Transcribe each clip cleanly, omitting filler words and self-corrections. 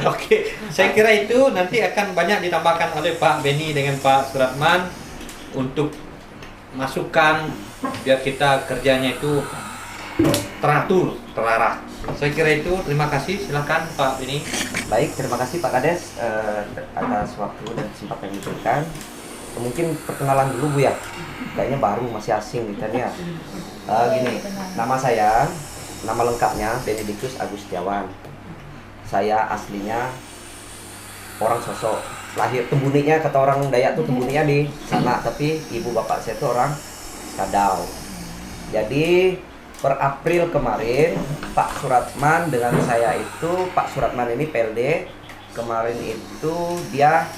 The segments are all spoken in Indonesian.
Oke, saya kira itu nanti akan banyak ditambahkan oleh Pak Beni dengan Pak Suratman untuk masukan biar kita kerjanya itu teratur, terarah. Saya kira itu. Terima kasih. Silakan Pak Beni. Baik, terima kasih Pak Kades atas waktu dan kesempatan yang diberikan. Mungkin perkenalan dulu Bu ya, kayaknya baru, masih asing gitu ya. Gini, nama saya, nama lengkapnya Benedictus Agustiawan. Saya aslinya orang Sosok, lahir Tembuninya, kata orang Dayak tuh Tembuninya di sana, tapi ibu bapak saya tuh orang Kadau. Jadi per April kemarin Pak Suratman dengan saya itu, Pak Suratman ini PLD, kemarin itu dia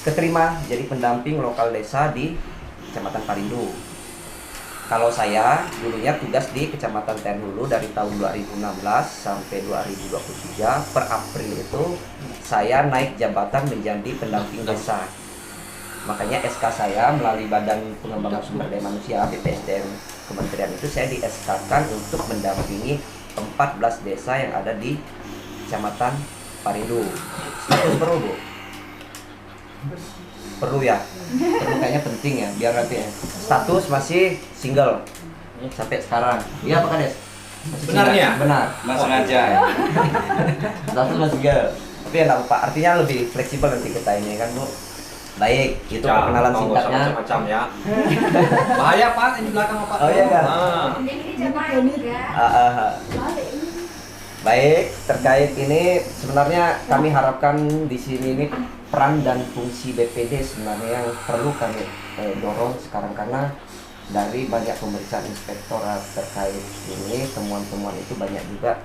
keterima jadi pendamping lokal desa di Kecamatan Parindu. Kalau saya dulunya tugas di Kecamatan Tenhulu dari tahun 2016 sampai 2023. Per April itu saya naik jabatan menjadi pendamping desa. Makanya SK saya melalui Badan Pengembangan Sumber Daya Manusia BPSDM Kementerian itu saya di SK-kan untuk mendampingi 14 desa yang ada di Kecamatan Parindu. Status perlu Bu? Perlu ya, perlu, kayaknya penting ya biar nanti ya. Status masih single sampai sekarang. Iya Pak Kades? Benarnya? Benar. Mas sengaja. Status masih single. Tapi ya nggak Pak, artinya lebih fleksibel nanti kita ini kan Bu. Baik, itu perkenalan singkatnya. Macam-macam ya. Bahaya Pak, ini belakang Pak. Oh iya kan? Baik, terkait ini sebenarnya kami harapkan di sini ini peran dan fungsi BPD sebenarnya yang perlu kami dorong sekarang, karena dari banyak pemeriksaan inspektorat terkait ini, temuan-temuan itu banyak juga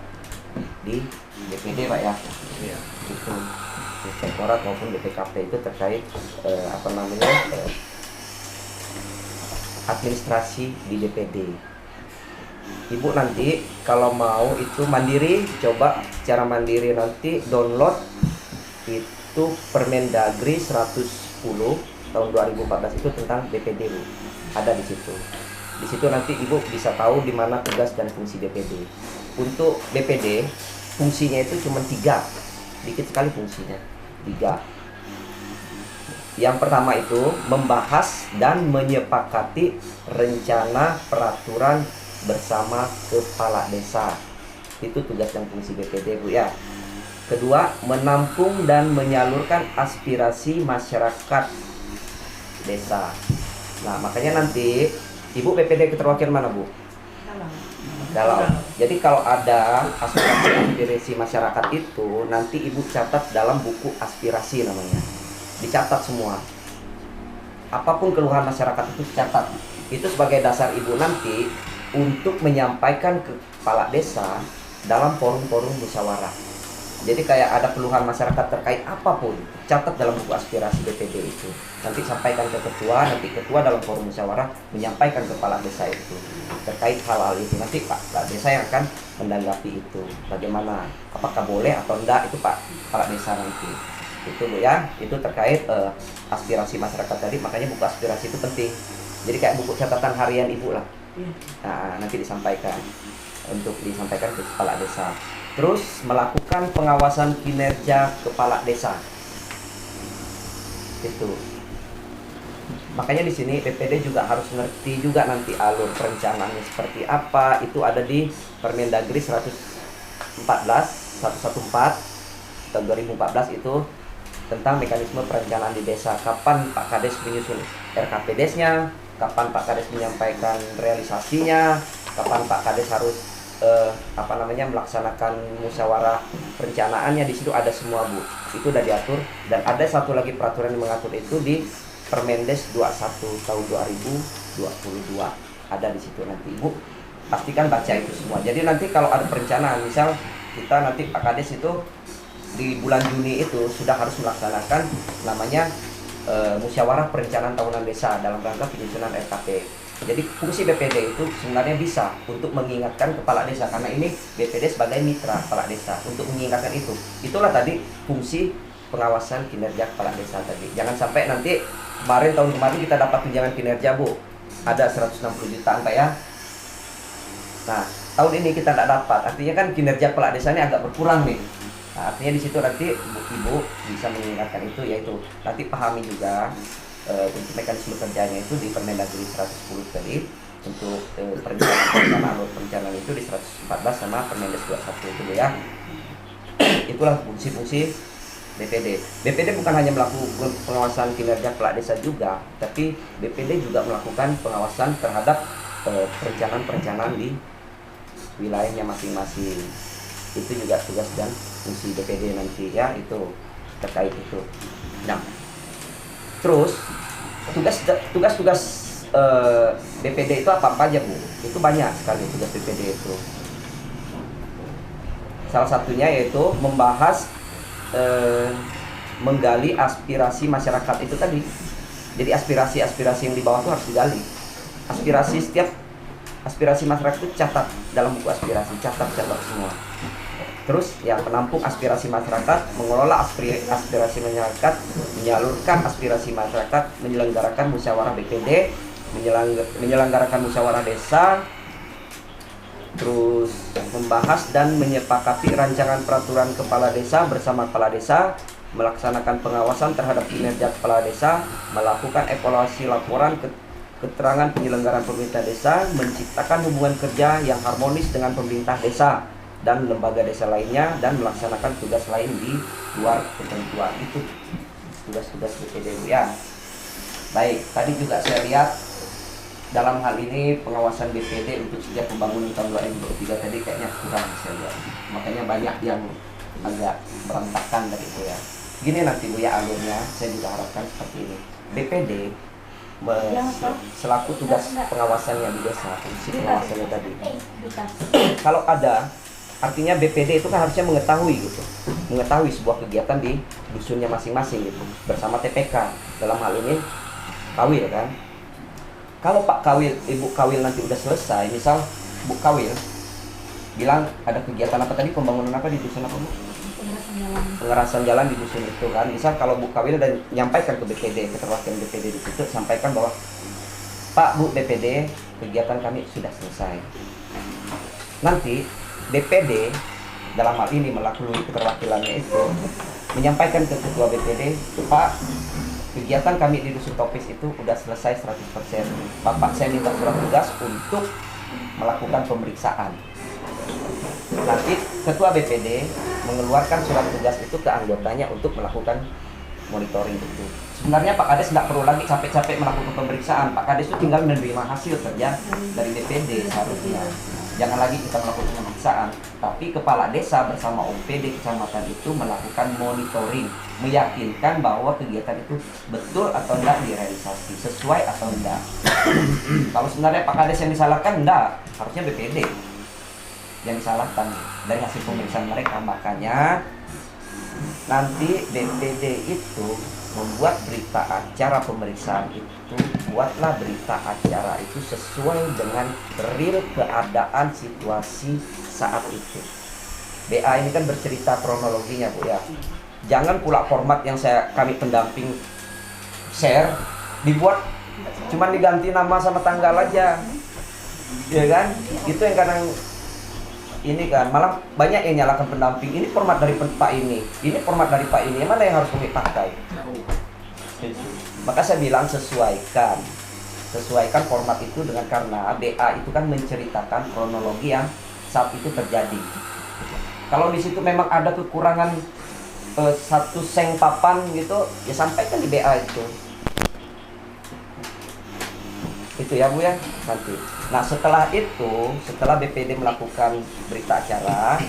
di BPD Pak ya. Iya. Itu inspektorat maupun BPKP itu terkait administrasi di BPD. Ibu nanti kalau mau itu mandiri, coba secara mandiri nanti download itu Permendagri 110 tahun 2014 itu tentang BPD Bu. Ada di situ. Di situ nanti Ibu bisa tahu di mana tugas dan fungsi BPD. Untuk BPD fungsinya itu cuma 3. Dikit sekali fungsinya. 3. Yang pertama itu membahas dan menyepakati rencana peraturan bersama kepala desa. Itu tugas dan fungsi BPD Bu ya. Kedua, menampung dan menyalurkan aspirasi masyarakat desa. Nah, makanya nanti Ibu BPD keterwakilan mana Bu? Dalam. Jadi kalau ada aspirasi masyarakat itu nanti Ibu catat dalam buku aspirasi namanya. Dicatat semua. Apapun keluhan masyarakat itu catat. Itu sebagai dasar Ibu nanti untuk menyampaikan ke kepala desa dalam forum-forum musyawarah. Jadi kayak ada keluhan masyarakat terkait apapun, catat dalam buku aspirasi BPD itu. Nanti sampaikan ke ketua, nanti ketua dalam forum musyawarah menyampaikan ke kepala desa itu terkait hal-hal itu. Nanti Pak kepala desa yang akan menanggapi itu. Bagaimana? Apakah boleh atau enggak, itu Pak kepala desa nanti. Itu Bu ya, itu terkait aspirasi masyarakat tadi. Makanya buku aspirasi itu penting. Jadi kayak buku catatan harian Ibu lah. Nah, nanti disampaikan ke kepala desa. Terus melakukan pengawasan kinerja kepala desa. Itu. Makanya di sini BPD juga harus ngerti juga nanti alur perencanaannya seperti apa. Itu ada di Permendagri 114 tahun 2014 itu tentang mekanisme perencanaan di desa. Kapan Pak Kades menyusun RKPDes-nya, kapan Pak Kades menyampaikan realisasinya, kapan Pak Kades harus melaksanakan musyawarah perencanaannya. Di situ ada semua Bu. Itu udah diatur. Dan ada satu lagi peraturan yang mengatur itu di Permendes 21 tahun 2022. Ada di situ nanti Ibu pastikan baca itu semua. Jadi nanti kalau ada perencanaan, misal kita nanti Pak Kades itu di bulan Juni itu sudah harus melaksanakan namanya musyawarah perencanaan tahunan desa dalam rangka penyusunan RKP. Jadi fungsi BPD itu sebenarnya bisa untuk mengingatkan kepala desa, karena ini BPD sebagai mitra kepala desa untuk mengingatkan itu. Itulah tadi fungsi pengawasan kinerja kepala desa tadi. Jangan sampai nanti tahun kemarin kita dapat tunjangan kinerja Bu, ada 160 jutaan Pak ya. Nah tahun ini kita tidak dapat, artinya kan kinerja kepala desa ini agak berkurang nih. Nah, artinya di situ nanti ibu bisa mengingatkan itu, yaitu nanti pahami juga untuk mekanisme kerjanya itu di Permendagri 110 tadi, untuk perencanaan perencanaan itu di 114 sama Permendes 21 itu ya. Itulah fungsi-fungsi BPD. BPD bukan hanya melakukan pengawasan kinerja kepala desa juga, tapi BPD juga melakukan pengawasan terhadap perencanaan-perencanaan di wilayahnya masing-masing. Itu juga tugas dan fungsi BPD nanti ya, itu terkait itu. Nah, terus tugas BPD itu apa aja Bu? Itu banyak sekali tugas BPD itu. Salah satunya yaitu membahas menggali aspirasi masyarakat itu tadi. Jadi aspirasi yang di bawah itu harus digali. Aspirasi masyarakat itu catat dalam buku aspirasi, catat semua. Terus yang penampung aspirasi masyarakat, mengelola aspirasi masyarakat, menyalurkan aspirasi masyarakat, menyelenggarakan musyawarah BPD, menyelenggarakan musyawarah desa, terus membahas dan menyepakati rancangan peraturan kepala desa bersama kepala desa, melaksanakan pengawasan terhadap kinerja kepala desa, melakukan evaluasi laporan keterangan penyelenggaraan pemerintah desa, menciptakan hubungan kerja yang harmonis dengan pemerintah desa dan lembaga desa lainnya, dan melaksanakan tugas lain di luar ketentuan. Itu tugas-tugas BPD ya. Baik, tadi juga saya lihat dalam hal ini pengawasan BPD untuk setiap pembangunan tahun 2023 tadi kayaknya kurang saya lihat. Makanya banyak yang agak berantakan dari itu ya. Gini nanti Bu ya alurnya, saya juga harapkan seperti ini. BPD selaku tugas pengawasannya di desa, fungsi pengawasannya tadi. Kalau ada, artinya BPD itu kan harusnya mengetahui sebuah kegiatan di dusunnya masing-masing gitu, bersama TPK. Dalam hal ini Kawil kan. Kalau Pak Kawil, Ibu Kawil nanti udah selesai, misal Bu Kawil bilang ada kegiatan apa tadi, pembangunan apa di dusun apa Bu? Pengerasan jalan di dusun itu kan. Misal kalau Bu Kawil dan nyampaikan ke BPD, keterwakilan BPD di situ, sampaikan bahwa Pak Bu BPD, kegiatan kami sudah selesai. Nanti BPD dalam hal ini melalui keterwakilannya itu menyampaikan ke ketua BPD, Pak, kegiatan kami di dusun Topis itu udah selesai 100%. Bapak saya minta surat tugas untuk melakukan pemeriksaan. Nanti ketua BPD mengeluarkan surat tugas itu ke anggotanya untuk melakukan monitoring itu. Sebenarnya Pak Kades tidak perlu lagi capek-capek melakukan pemeriksaan. Pak Kades itu tinggal menerima hasil kerja dari BPD seharusnya. Jangan lagi kita melakukan pemeriksaan, tapi kepala desa bersama OPD kecamatan itu melakukan monitoring, meyakinkan bahwa kegiatan itu betul atau tidak direalisasi, sesuai atau tidak. Kalau sebenarnya Pak Kades yang disalahkan, enggak, harusnya BPD yang disalahkan dari hasil pemeriksaan mereka. Makanya nanti BPD itu membuat berita acara pemeriksaan itu, buatlah berita acara itu sesuai dengan real keadaan situasi saat itu. BA ini kan bercerita kronologinya Bu ya. Jangan pula format yang kami pendamping share dibuat cuman diganti nama sama tanggal aja, ya kan? Itu yang kadang ini kan malah banyak yang nyalakan pendamping. Ini format dari Pak ini format dari Pak ini, mana yang harus kami pakai? Maka saya bilang sesuaikan format itu dengan, karena BA itu kan menceritakan kronologi yang saat itu terjadi. Kalau di situ memang ada kekurangan satu seng papan gitu, ya sampaikan di BA itu ya Bu ya nanti. Nah setelah BPD melakukan berita acara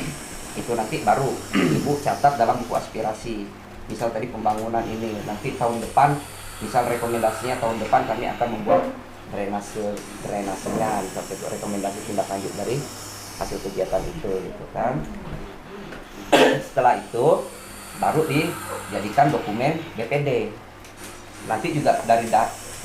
itu, nanti baru Ibu catat dalam buku aspirasi. Misal tadi pembangunan ini, nanti tahun depan, misal rekomendasinya tahun depan kami akan membuat drainasenya, itu rekomendasi tindak lanjut dari hasil kegiatan itu gitu kan. Setelah itu baru dijadikan dokumen BPD. Nanti juga dari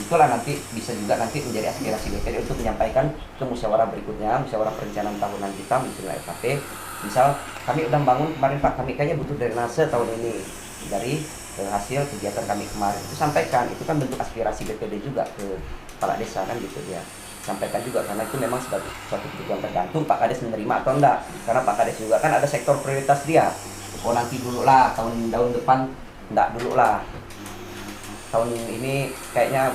itulah nanti bisa juga nanti menjadi aspirasi BPD untuk menyampaikan ke musyawarah berikutnya, musyawarah perencanaan tahunan kita, misalnya RKP. Misal kami udah bangun kemarin Pak, kami kayaknya butuh drainase tahun ini dari hasil kegiatan kami kemarin, itu sampaikan. Itu kan bentuk aspirasi BPD juga ke kepala desa kan gitu ya. Sampaikan juga, karena itu memang sebagai suatu kebutuhan tergantung Pak Kades menerima atau enggak. Karena Pak Kades juga kan ada sektor prioritas dia. oh nanti dulu lah, tahun depan enggak dulu lah, tahun ini kayaknya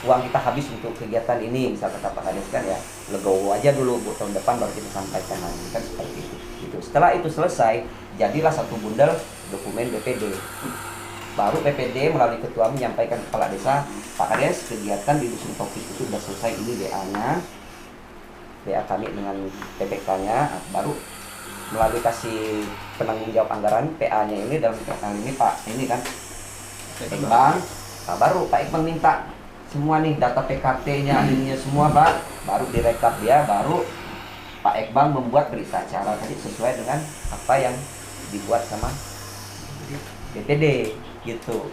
uang kita habis untuk kegiatan ini, misal kata Pak Kades kan ya, legowo aja dulu Bu, tahun depan baru kita sampaikan lagi, kan seperti itu. Gitu. Setelah itu selesai, jadilah satu bundel dokumen BPD. Baru BPD melalui ketua menyampaikan kepala desa, Pak Kades, kegiatan di Dusun Topik itu sudah selesai, ini BA-nya, BA kami dengan PPK-nya, baru melalui kasih penanggung jawab anggaran PA-nya ini, dalam hal ini Pak ini kan Iqbal, nah, baru Pak Iqbal minta semua nih data PKT-nya ininya semua Pak, baru direkap dia, baru Pak Iqbal membuat berita acara tadi sesuai dengan apa yang dibuat sama BPD gitu.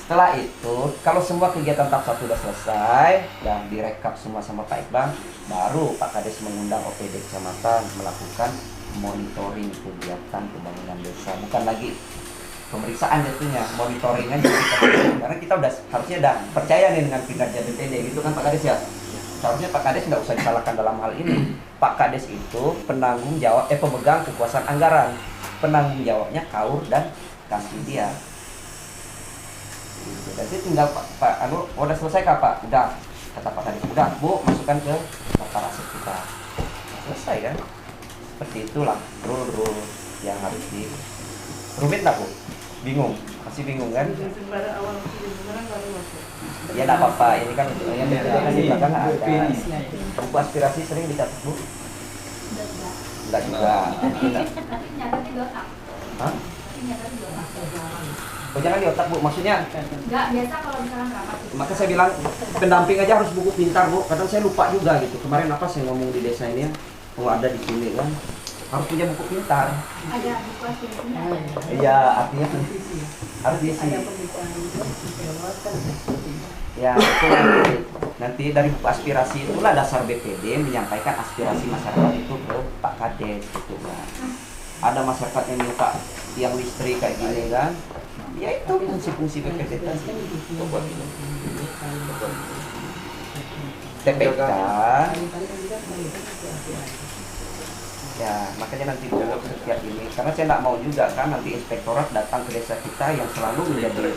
Setelah itu, kalau semua kegiatan tahap 1 sudah selesai dan direkap semua sama Pak Iqbal, baru Pak Kades mengundang OPD kecamatan melakukan monitoring kegiatan pembangunan desa. Bukan lagi pemeriksaan jatuhnya, monitoring aja kita. Karena kita udah harusnya udah percaya nih dengan kinerja BPD gitu kan Pak Kades ya. Seharusnya Pak Kades nggak usah disalahkan dalam hal ini. Pak Kades itu penanggung jawab, pemegang kekuasaan anggaran. Penanggung jawabnya KAUR dan Kasvidia. Jadi tinggal Pak udah selesai kah Pak? Udah, kata Pak Kades, udah Bu, masukkan ke daftar aset kita. Selesai kan? Seperti itulah rule yang harus di. Rumit nggak Bu? Bingung? Masih bingung kan? Ya nggak apa-apa, ini kan yang kan di belakang ada. Buku aspirasi sering dicatat Bu? Enggak juga. Hah? Oh, jangan di otak Bu, maksudnya? Enggak, biasa kalau misalkan rapat. Maka saya bilang pendamping aja harus buku pintar Bu. Kadang saya lupa juga gitu. Kemarin apa saya ngomong di desa ini ya? Oh ada di sini kan? Harus punya buku pintar. Ada buku aspirasinya. Iya, artinya harus diisi. Ya, itu nanti dari buku aspirasi itulah dasar BPD menyampaikan aspirasi masyarakat itu ke Pak Kades gitu kan. Ada masyarakat yang minta yang listrik kayak gini kan? Ya itu fungsi-fungsi BPD tadi. TPK. Ya, makanya nanti dulu setiap ini, karena saya nggak mau juga kan nanti inspektorat datang ke desa kita yang selalu menjadi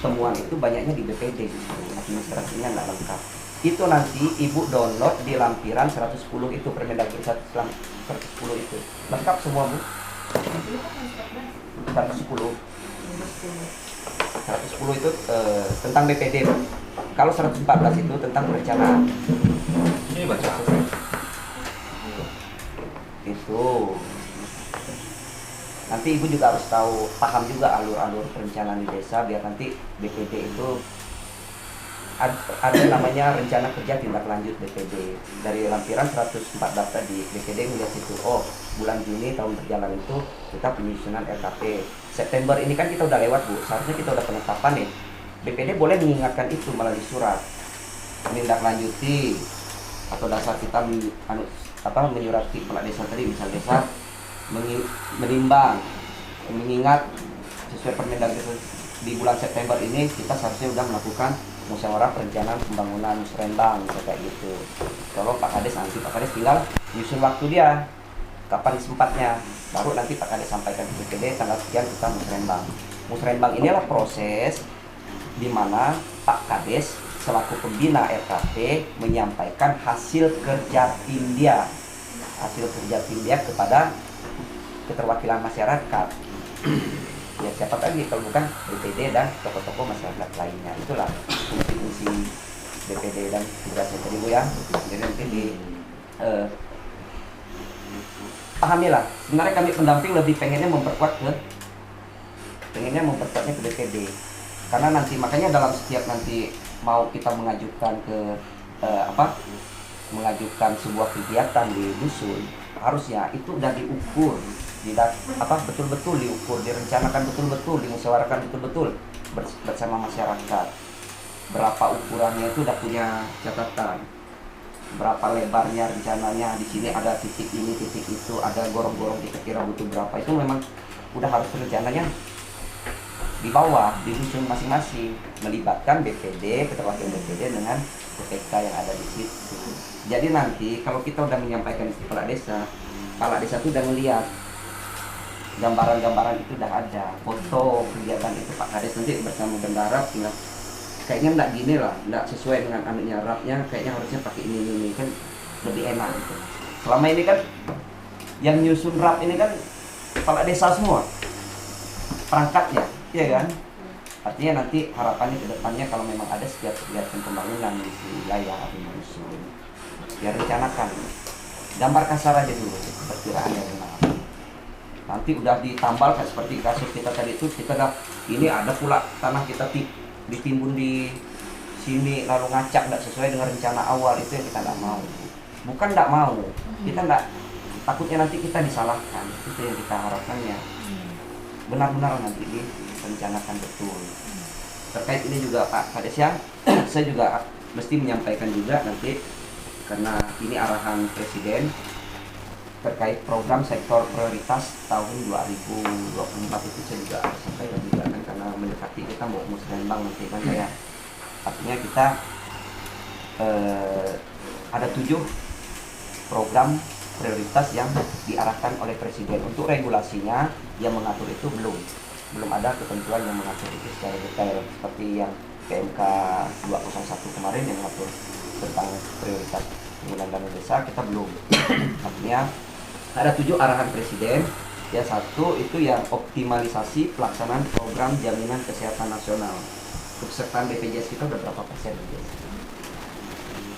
temuan itu banyaknya di BPD justru, administrasinya nggak lengkap. Itu nanti Ibu download di lampiran 110 itu, Permendagri 110 itu. Lengkap semua Bu. 110 itu tentang BPD. Kalau 114 itu tentang perencanaan. Ini baca. Itu. Nanti Ibu juga harus tahu, paham juga alur-alur perencanaan di desa biar nanti BPD itu ada namanya rencana kerja tindak lanjut BPD. Dari lampiran 104 daftar di BPD melihat situ, oh bulan Juni tahun berjalan itu kita penyusunan RKP. September ini kan kita udah lewat Bu, seharusnya kita udah penetapan nih. BPD boleh mengingatkan itu melalui surat menindaklanjuti atau dasar kita menyurati kepala desa tadi, misal desa menimbang mengingat sesuai Permendagri di bulan September ini kita seharusnya udah melakukan musyawarah perencanaan pembangunan musrembang kayak gitu. Kalau Pak Kades nanti Pak Kades tinggal nyusun waktu dia kapan sempatnya, baru nanti Pak Kades sampaikan ke BPD tanggal sekian kita musrembang. Musrembang inilah proses di mana Pak Kades selaku pembina RKP menyampaikan hasil kerja tim dia kepada keterwakilan masyarakat. Ya siapa lagi kalau bukan BPD dan tokoh-tokoh masyarakat lainnya. Itulah fungsi-fungsi BPD dan tugasnya tadi Bu ya. Jadi nanti pahamilah. Sebenarnya kami pendamping lebih pengennya memperkuatnya ke BPD. Karena nanti makanya dalam setiap nanti mau kita mengajukan mengajukan sebuah kegiatan di dusun, harusnya itu udah diukur, betul-betul diukur, direncanakan betul-betul, dimusyawarahkan betul-betul bersama masyarakat. Berapa ukurannya itu udah punya catatan. Berapa lebarnya rencananya, di sini ada titik ini, titik itu, ada gorong-gorong kira-kira butuh berapa. Itu memang udah harus rencananya di bawah, di dusun masing-masing, melibatkan BPD, keterwakilan BPD dengan PPK yang ada di situ. Jadi nanti kalau kita udah menyampaikan ke kepala desa itu udah melihat gambaran-gambaran itu udah ada, foto kegiatan itu Pak Kades nanti bersama bendahara tinggal kayaknya nggak gini lah, nggak sesuai dengan anunya rapnya, kayaknya harusnya pakai ini kan lebih enak gitu. Selama ini kan yang nyusun rap ini kan kepala desa semua perangkatnya, ya kan? Artinya nanti harapannya ke depannya kalau memang ada setiap kegiatan pembangunan di wilayah atau dusun, ya rencanakan, gambar kasar aja dulu perkiraan dari mana. Nanti udah ditambal kayak seperti kasus kita tadi itu, kita udah ini ada pula tanah kita ditimbun di sini lalu ngacak nggak sesuai dengan rencana awal, itu yang kita nggak mau. Bukan nggak mau, kita nggak, takutnya nanti kita disalahkan, itu yang kita harapkannya. Benar-benar nanti direncanakan betul. Terkait ini juga Pak Kades ya, saya juga mesti menyampaikan juga nanti karena ini arahan Presiden terkait program sektor prioritas tahun 2024 itu saya juga harus sampaikan juga kan, karena mendekati kita mau musrembang nanti kan saya. Artinya kita ada 7 program prioritas yang diarahkan oleh Presiden. Untuk regulasinya yang mengatur itu belum ada ketentuan yang mengatur itu secara detail seperti yang PMK 201 kemarin yang mengatur tentang prioritas penggunaan dana desa, kita belum. Artinya ada 7 arahan Presiden. Ya, satu itu yang optimalisasi pelaksanaan program jaminan kesehatan nasional. Kepesertaan BPJS kita udah berapa persen?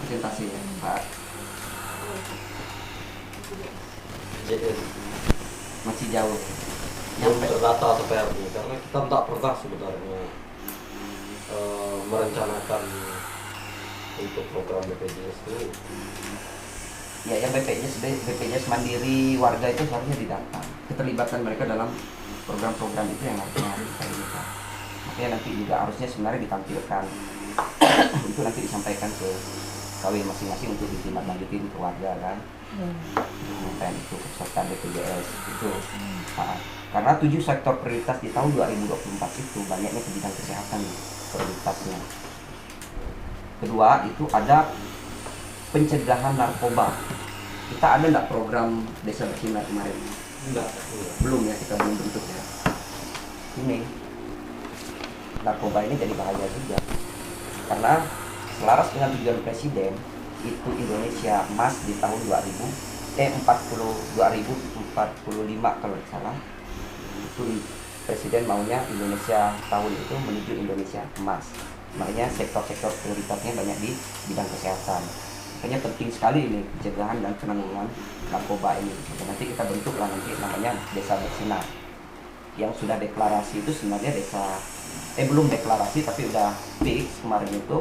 Presentasinya Pak? Masih jauh. Belum terdata sampai hari ini karena kita tidak pernah sebenarnya merencanakan untuk program BPJS ini. Ya, yang BPJS mandiri warga itu seharusnya didata. Keterlibatan mereka dalam program-program itu yang harusnya kita lihat. Makanya nanti juga harusnya sebenarnya ditampilkan itu nanti disampaikan ke KW masing-masing untuk ditindaklanjutin ke warga kan. Menyampaikan itu kepesertaan BPJS itu. Nah, karena 7 sektor prioritas di tahun 2024 itu banyaknya ke bidang kesehatan prioritasnya. Kedua itu ada pencegahan narkoba. Kita ada nggak program desa bersinar kemarin? Enggak. Belum ya, kita belum bentuk ya. Ini narkoba ini jadi bahaya juga karena selaras dengan tujuan Presiden itu Indonesia emas di tahun 2045 kalau tidak salah, itu Presiden maunya Indonesia tahun itu menuju Indonesia emas. Makanya sektor-sektor prioritasnya banyak di bidang kesehatan. Makanya penting sekali ini pencegahan dan penanggulangan narkoba ini. Nanti kita bentuklah nanti namanya Desa Bersinar. Yang sudah deklarasi itu sebenarnya desa belum deklarasi tapi udah fix kemarin itu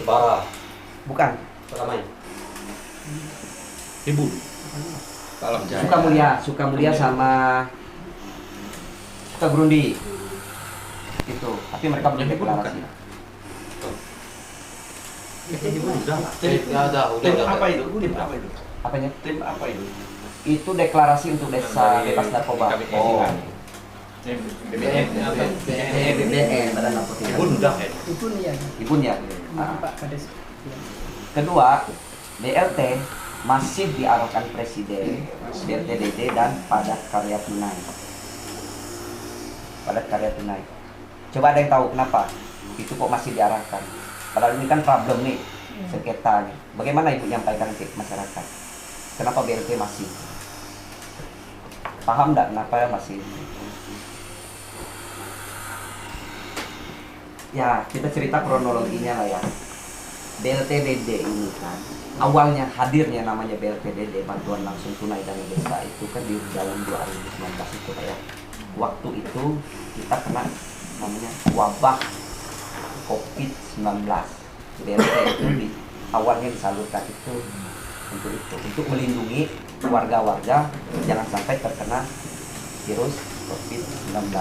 Jepara, bukan Ramai. Ibu. Salam Jaya. Sukamulya sama Sukagurundi itu, tapi mereka belum deklarasi. Ibu udah. Udah. Apa itu? Tim apa itu? Apanya? Tim apa itu? Itu deklarasi untuk desa Dari bebas narkoba. KBN. BBN. BBN, Badan Narkotika. Ibu udah ya. Ibun ya. Nah. Pak Kades. Kedua, BLT masih diarahkan Presiden, BLT-DD dan padat karya tunai. Padat karya tunai. Coba ada yang tahu kenapa itu kok masih diarahkan? Padahal ini kan problem nih, sengketa nih. Bagaimana Ibu nyampaikan ke masyarakat? Kenapa BLT masih? Paham enggak kenapa masih? Ya, kita cerita kronologinya lah ya. BLT-DD ini kan awalnya hadirnya namanya BLT-DD, bantuan langsung tunai dana desa, itu kan di tahun 2019 itu kayak waktu itu kita kena namanya wabah COVID-19. BLT itu di awalnya disalurkan itu untuk melindungi warga-warga jangan sampai terkena virus COVID-19.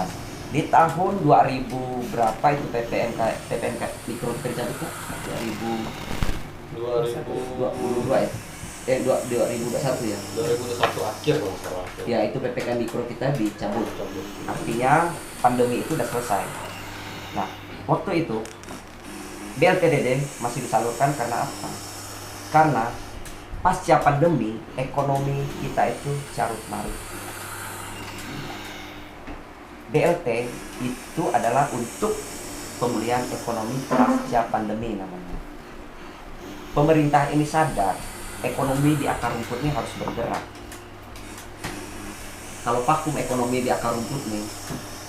Di tahun 2000 berapa itu PPNK mikro kerja itu 2022 ya? 2021 ya? 2021 akhir kalau nggak salah. Ya, itu PPKM mikro kita dicabut. Artinya pandemi itu udah selesai. Nah, waktu itu BLTDD masih disalurkan karena apa? Karena pasca pandemi ekonomi kita itu carut marut. BLT itu adalah untuk pemulihan ekonomi pasca pandemi namanya. Pemerintah ini sadar ekonomi di akar rumput ini harus bergerak. Kalau vakum ekonomi di akar rumput nih,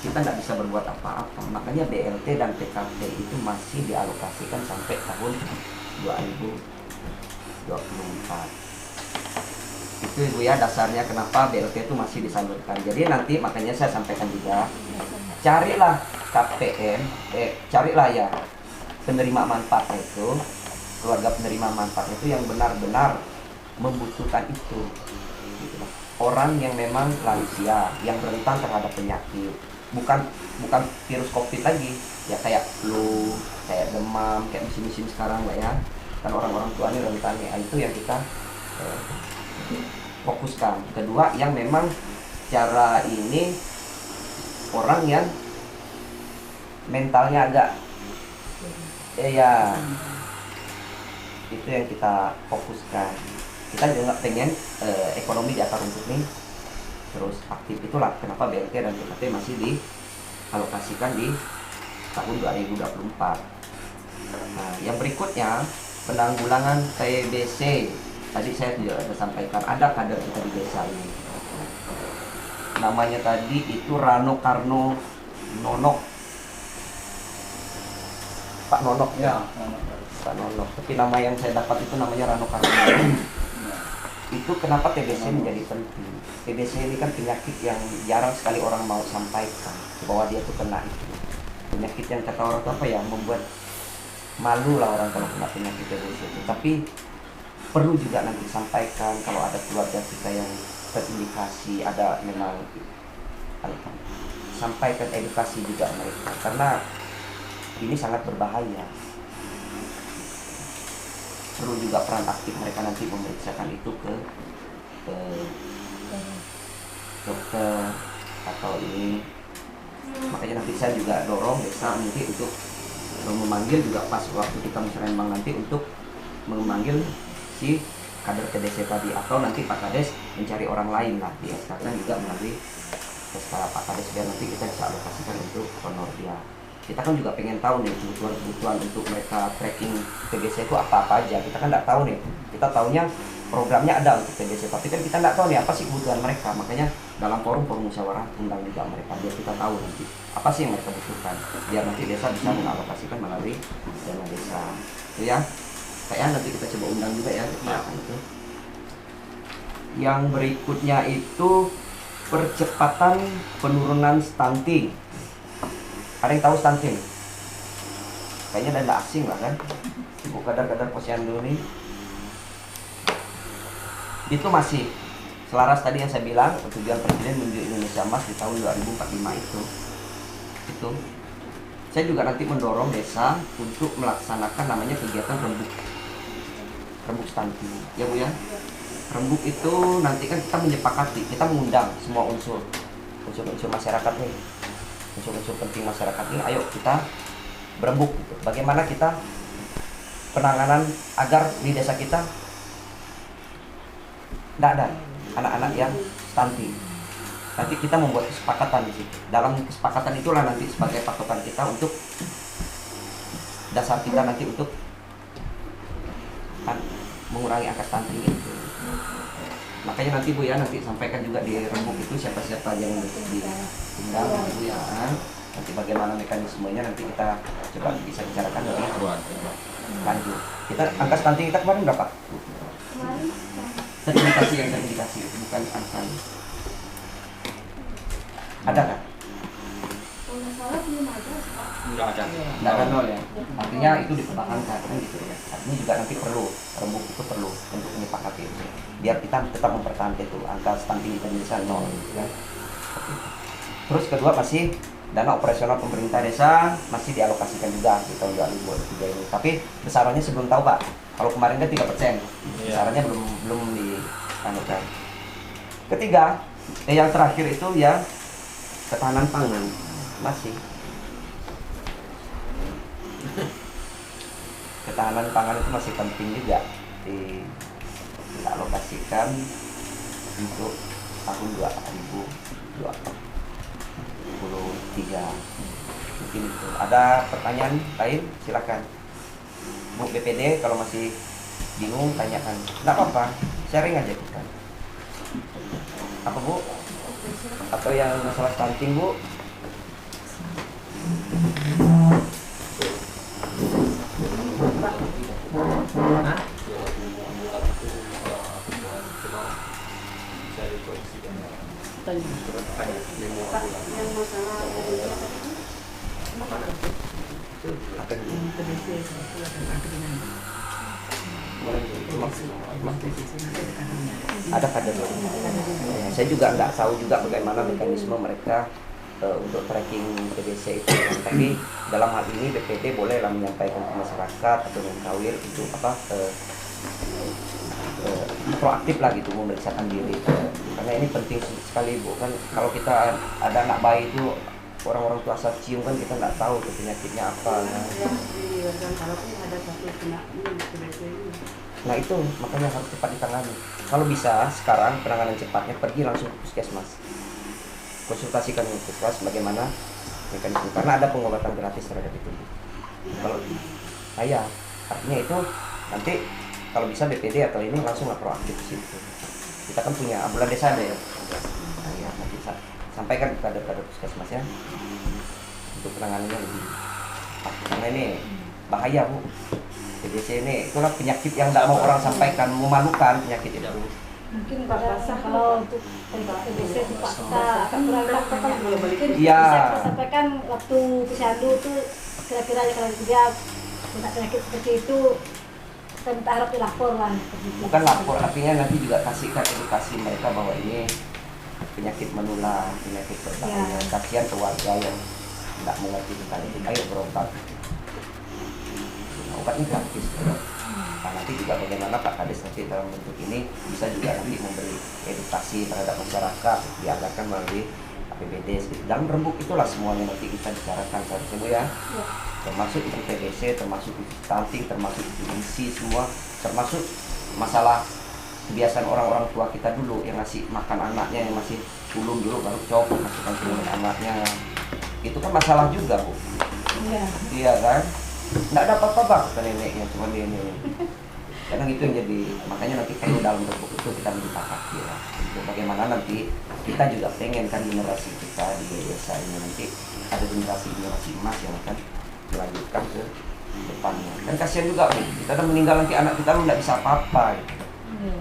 kita nggak bisa berbuat apa-apa. Makanya BLT dan PKT itu masih dialokasikan sampai tahun 2024. Itu Ibu ya dasarnya kenapa BLT itu masih disalurkan. Jadi nanti makanya saya sampaikan juga, carilah KPM, carilah ya penerima manfaat itu, keluarga penerima manfaat itu yang benar-benar membutuhkan itu. Gitu lah. Orang yang memang lansia, yang rentan terhadap penyakit, bukan virus COVID lagi, ya kayak flu, kayak demam, kayak musim-musim sekarang lah ya. Kan orang-orang tua ini rentannya, itu yang kita fokuskan. Kedua, yang memang cara ini orang yang mentalnya agak ya itu yang kita fokuskan. Kita juga pengen ekonomi di akar rumput ini terus aktif. Itulah kenapa BLT dan PKT masih dialokasikan di tahun 2024. Nah, yang berikutnya penanggulangan TBC. Tadi saya juga sudah sampaikan, ada kader kita di desa ini. Namanya tadi itu Rano Karno Nonok. Pak Nonok ya. Pak Nonok. Tapi nama yang saya dapat itu namanya Rano Karno Nonok. Itu kenapa TBC menjadi penting. TBC ini kan penyakit yang jarang sekali orang mau sampaikan bahwa dia tuh kena itu. Penyakit yang kata orang itu apa ya, membuat malu lah orang kalau kena penyakit TBC itu. Tapi perlu juga nanti sampaikan kalau ada keluarga kita yang terindikasi, ada memang sampaikan edukasi juga mereka karena ini sangat berbahaya. Perlu juga peran aktif mereka nanti memeriksakan itu ke dokter atau ini. Makanya nanti saya juga dorong desa nanti untuk memanggil juga pas waktu kita musyawarah nanti untuk memanggil si kader TDC tadi, atau nanti Pak Kades mencari orang lain lah di SK kan juga melalui SK Pak Kades biar nanti kita bisa alokasikan untuk honor dia. Kita kan juga pengen tahu nih kebutuhan untuk mereka tracking TBC itu apa aja. Kita kan nggak tahu nih. Kita taunya programnya ada untuk TBC, tapi kan kita nggak tahu nih apa sih kebutuhan mereka. Makanya dalam forum musyawarah undang juga mereka biar kita tahu nanti apa sih yang mereka butuhkan. Biar nanti desa bisa mengalokasikan melalui dana desa. Itu ya. Kayaknya nanti kita coba undang juga ya. Itu. Yang berikutnya itu percepatan penurunan stunting. Ada yang tahu stunting? Kayaknya udah nggak asing lah kan. Ibu kadar-kadar posyandu ini itu masih selaras tadi yang saya bilang tujuan Presiden menuju Indonesia Emas di tahun 2045 itu. Saya juga nanti mendorong desa untuk melaksanakan namanya kegiatan rembuk stunting, ya Bu ya. Rembuk itu nanti kan kita menyepakati, kita mengundang semua unsur masyarakat nih, unsur penting masyarakat ini, ayo kita berembuk gitu. Bagaimana kita penanganan agar di desa kita tidak ada anak-anak yang stunting. Nanti kita membuat kesepakatan di situ. Dalam kesepakatan itulah nanti sebagai patokan kita untuk dasar kita nanti untuk mengurangi angka stunting itu. Makanya nanti Bu ya, nanti sampaikan juga di rembuk itu siapa-siapa yang diundang Bu ya. Nanti bagaimana mekanismenya nanti kita coba bisa bicarakan lebih lanjut. Kita angka stunting kita kemarin berapa? Kemarin Sertifikasi bukan angka. Ada kan? kalau nggak salah belum ada Pak. Enggak ada. Nggak ada nol ya. Artinya itu dipertahankan kan gitu ya. Artinya juga nanti perlu rembuk itu perlu untuk menyepakati itu. Biar kita tetap mempertahankan itu angka stunting kita bisa nol gitu kan. Terus kedua masih dana operasional pemerintah desa masih dialokasikan juga di tahun 2023 ini. Tapi besarannya sebelum tahu Pak. Kalau kemarin kan 3%. Besarannya belum dianukan. Ketiga, yang terakhir itu ya ketahanan pangan masih. Ketahanan pangan itu masih penting juga kita alokasikan untuk tahun 2023. Mungkin itu. Ada pertanyaan lain? Silakan. Bu BPD kalau masih bingung tanyakan. Nggak apa-apa, sharing aja kita. Apa Bu? Atau yang masalah stunting Bu? Hah? Pak, yang masalah Apa ini? Ada kader. Saya juga nggak tahu juga bagaimana mekanisme mereka untuk tracking TBC itu. Tapi dalam hal ini BPD bolehlah menyampaikan ke masyarakat atau mengkawil itu proaktif lah gitu memeriksakan diri. Karena ini penting sekali Bu, kan kalau kita ada anak bayi itu orang-orang tua asal cium kan kita nggak tahu tuh penyakitnya apa. Nah itu makanya harus cepat ditangani. Kalau bisa sekarang penanganan cepatnya pergi langsung ke puskesmas, konsultasikan dengan puskesmas bagaimana mekanisme, karena ada pengobatan gratis terhadap itu. Kalau saya artinya itu nanti kalau bisa BPD atau ini langsung lah proaktif di situ. Kita kan punya ambulan desa ada ya. Nah, ya nanti sampaikan kepada puskesmas ya untuk penanganannya lebih pas. Karena ini bahaya Bu. TBC ini itulah penyakit yang tidak mau orang sampaikan, memalukan penyakit itu. mungkin Pak Rasa kalau untuk TBC itu fakta akan kurang fakta kan mungkin Iya. bisa kita sampaikan waktu Posyandu itu kira-kira ya kalau dia punya penyakit seperti itu kita minta harap dilapor lah. Bukan lapor, artinya nanti juga kasihkan edukasi mereka bahwa ini penyakit menular, penyakit berbahaya. Ya. Kasihan keluarga yang tidak mengerti tentang itu. Ayo berobat. Nah, obatnya gratis. Nah, nanti juga bagaimana Pak Kades nanti dalam bentuk ini bisa juga nanti memberi edukasi terhadap masyarakat dianggarkan melalui APBD. Dalam rembuk itulah semuanya nanti kita bicarakan seharusnya Bu ya. Ya. Termasuk itu TBC, termasuk itu stunting, termasuk itu isi semua, termasuk masalah kebiasaan orang-orang tua kita dulu yang ngasih makan anaknya yang masih ulung dulu baru cop masukkan ke mulut anaknya. Itu kan masalah juga Bu. Iya. Iya kan? Nggak ada apa-apa Bang kata neneknya, cuma dia ini. Kadang itu yang jadi, makanya nanti kalau dalam bentuk itu kita menyepakati ya. Untuk bagaimana nanti kita juga pengen kan generasi kita di desa ini nanti ada generasi emas yang akan melanjutkan ke depannya. Dan kasihan juga Bu, kita udah meninggal nanti anak kita lu nggak bisa apa-apa gitu. Iya.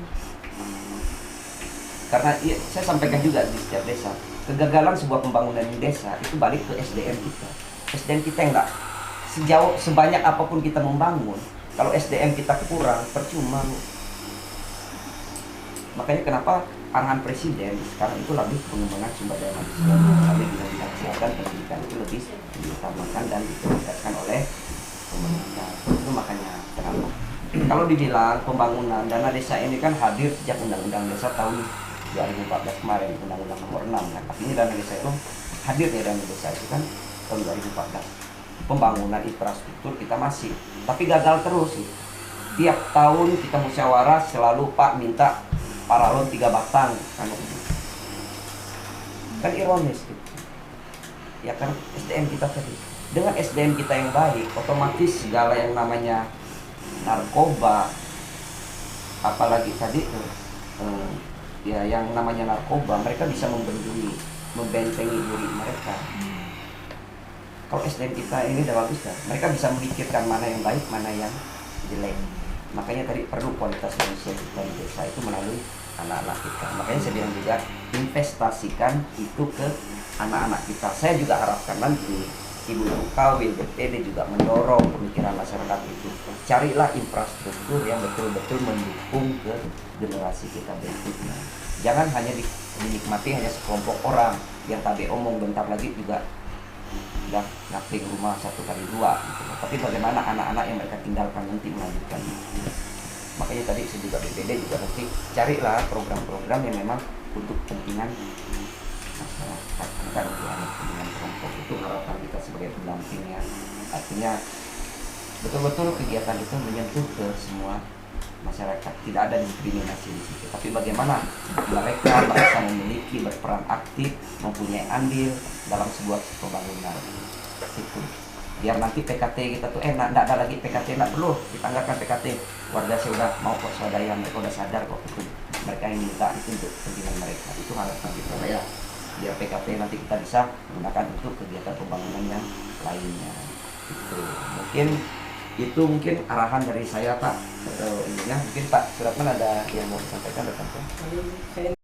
Karena ya, saya sampaikan juga di setiap desa, kegagalan sebuah pembangunan di desa itu balik ke SDM kita. SDM kita yang nggak sebanyak apapun kita membangun, kalau SDM kita kurang, percuma. Makanya kenapa arahan presiden sekarang itu lebih pengembangan sumber daya manusia, lebih bidang kesehatan, pendidikan itu lebih diutamakan dan diprioritaskan oleh pemerintah. Itu makanya kenapa. Kalau dibilang pembangunan dana desa ini kan hadir sejak Undang-Undang Desa tahun 2014 kemarin, Undang-Undang Nomor 6 kan. Artinya dana desa itu hadir ya, dana desa itu kan tahun 2014. Pembangunan infrastruktur kita masih, tapi gagal terus sih. Tiap tahun kita musyawarah selalu Pak minta paralon 3 batang kan ironis gitu. Ya kan SDM kita tadi. Dengan SDM kita yang baik, otomatis segala yang namanya narkoba, apalagi tadi ya yang namanya narkoba, mereka bisa membentengi diri mereka. Kalau SDM kita ini udah bagus kan, mereka bisa memikirkan mana yang baik, mana yang jelek. Makanya tadi perlu kualitas manusia kita di desa itu melalui anak-anak kita. Makanya saya bilang juga investasikan itu ke anak-anak kita. Saya juga harapkan nanti ibu-ibu kawin, BPD juga mendorong pemikiran masyarakat itu. Carilah infrastruktur yang betul-betul mendukung ke generasi kita berikutnya. Jangan hanya dinikmati hanya sekelompok orang yang tadi omong bentar lagi juga udah ngaping rumah 1x2 gitu. Tapi bagaimana anak-anak yang mereka tinggalkan nanti melanjutkan. Makanya tadi saya juga BPD juga nanti carilah program-program yang memang untuk kepentingan masyarakat, bukan untuk anak kepentingan kelompok. Itu harapan kita sebagai pendampingnya. Artinya betul-betul kegiatan itu menyentuh ke semua masyarakat, tidak ada diskriminasi di situ. Tapi bagaimana mereka merasa memiliki berperan aktif, mempunyai andil dalam sebuah pembangunan itu. Biar nanti PKT kita tuh enggak ada lagi PKT, enggak perlu kita anggarkan PKT. Warga saya udah mau kok swadaya, mereka udah sadar kok itu. Mereka yang minta itu untuk kepentingan mereka. Itu harapan kita ya. Biar PKT nanti kita bisa menggunakan untuk kegiatan pembangunan yang lainnya. Itu mungkin arahan dari saya Pak. Atau ininya mungkin Pak Suratman ada yang mau disampaikan rekan-rekan. Saya